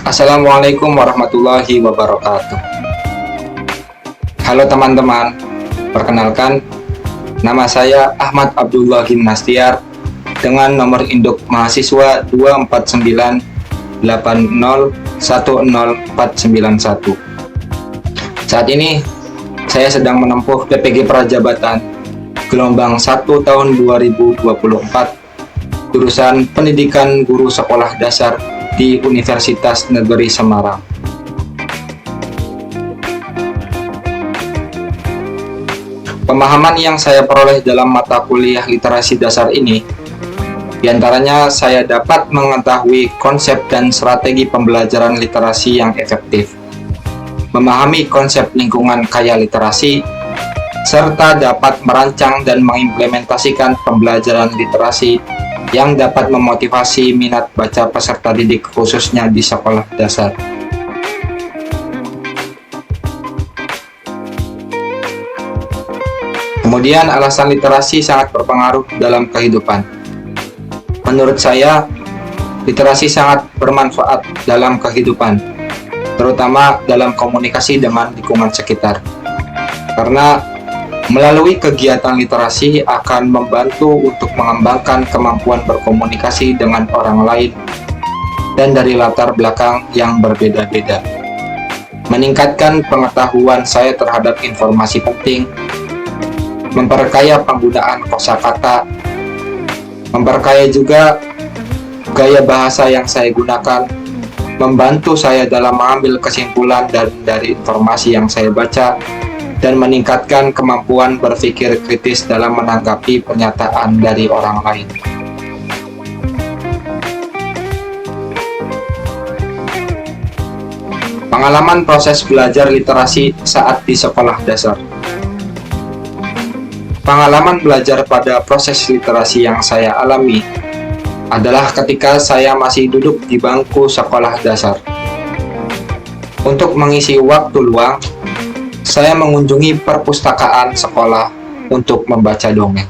Assalamualaikum warahmatullahi wabarakatuh. Halo teman-teman, perkenalkan, nama saya Ahmad Abdullah Gimnastiar dengan nomor induk mahasiswa 24980104491. Saat ini, saya sedang menempuh PPG Prajabatan gelombang 1 tahun 2024, jurusan Pendidikan Guru Sekolah Dasar di Universitas Negeri Semarang. Pemahaman yang saya peroleh dalam mata kuliah literasi dasar ini, diantaranya saya dapat mengetahui konsep dan strategi pembelajaran literasi yang efektif, memahami konsep lingkungan kaya literasi, serta dapat merancang dan mengimplementasikan pembelajaran literasi yang dapat memotivasi minat baca peserta didik khususnya di sekolah dasar. Kemudian alasan literasi sangat berpengaruh dalam kehidupan. Menurut saya, literasi sangat bermanfaat dalam kehidupan, terutama dalam komunikasi dengan lingkungan sekitar. Karena melalui kegiatan literasi akan membantu untuk mengembangkan kemampuan berkomunikasi dengan orang lain dan dari latar belakang yang berbeda-beda. Meningkatkan pengetahuan saya terhadap informasi penting, memperkaya penggunaan kosakata, memperkaya juga gaya bahasa yang saya gunakan, membantu saya dalam mengambil kesimpulan dari informasi yang saya baca, dan meningkatkan kemampuan berpikir kritis dalam menanggapi pernyataan dari orang lain. Pengalaman proses belajar literasi saat di sekolah dasar. Pengalaman belajar pada proses literasi yang saya alami adalah ketika saya masih duduk di bangku sekolah dasar. Untuk mengisi waktu luang, saya mengunjungi perpustakaan sekolah untuk membaca dongeng.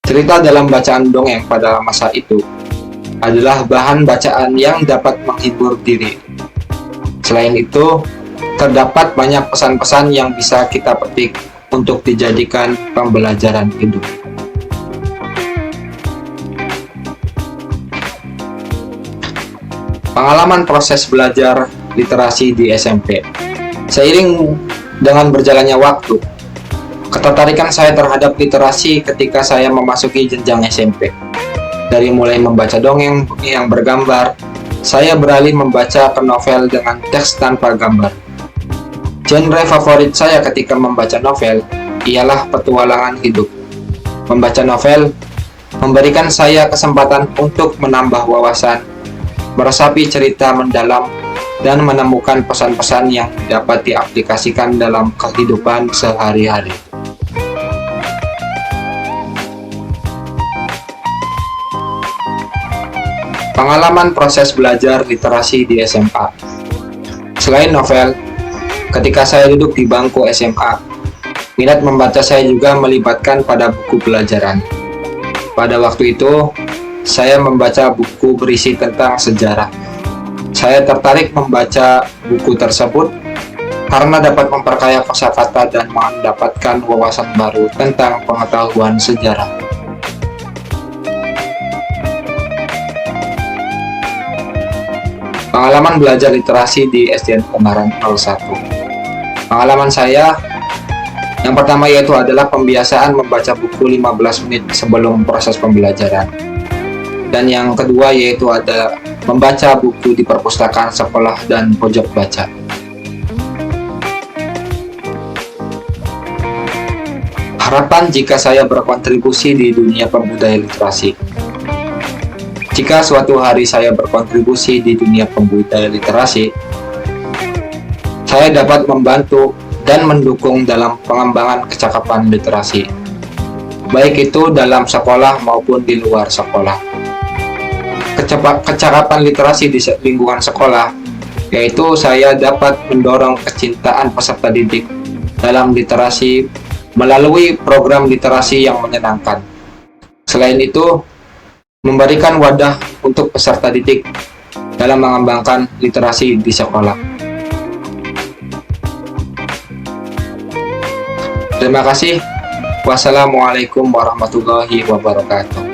Cerita dalam bacaan dongeng pada masa itu adalah bahan bacaan yang dapat menghibur diri. Selain itu, terdapat banyak pesan-pesan yang bisa kita petik untuk dijadikan pembelajaran hidup. Pengalaman proses belajar literasi di SMP. Seiring dengan berjalannya waktu, ketertarikan saya terhadap literasi ketika saya memasuki jenjang SMP. Dari mulai membaca dongeng yang bergambar, saya beralih membaca ke novel dengan teks tanpa gambar. Genre favorit saya ketika membaca novel ialah petualangan hidup. Membaca novel memberikan saya kesempatan untuk menambah wawasan, meresapi cerita mendalam, dan menemukan pesan-pesan yang dapat diaplikasikan dalam kehidupan sehari-hari. Pengalaman proses belajar literasi di SMA. Selain novel, ketika saya duduk di bangku SMA, minat membaca saya juga melibatkan pada buku pelajaran. Pada waktu itu, saya membaca buku berisi tentang sejarah. Saya tertarik membaca buku tersebut karena dapat memperkaya kosakata dan mendapatkan wawasan baru tentang pengetahuan sejarah. Pengalaman belajar literasi di SDN Ungaran 01. Pengalaman saya yang pertama yaitu adalah pembiasaan membaca buku 15 menit sebelum proses pembelajaran. Dan yang kedua yaitu ada membaca buku di perpustakaan sekolah dan pojok baca. Harapan jika saya berkontribusi di dunia pembudaya literasi. Jika suatu hari saya berkontribusi di dunia pembudaya literasi, saya dapat membantu dan mendukung dalam pengembangan kecakapan literasi, baik itu dalam sekolah maupun di luar sekolah. Kecakapan literasi di lingkungan sekolah, yaitu saya dapat mendorong kecintaan peserta didik dalam literasi melalui program literasi yang menyenangkan. Selain itu, memberikan wadah untuk peserta didik dalam mengembangkan literasi di sekolah. Terima kasih. Wassalamualaikum warahmatullahi wabarakatuh.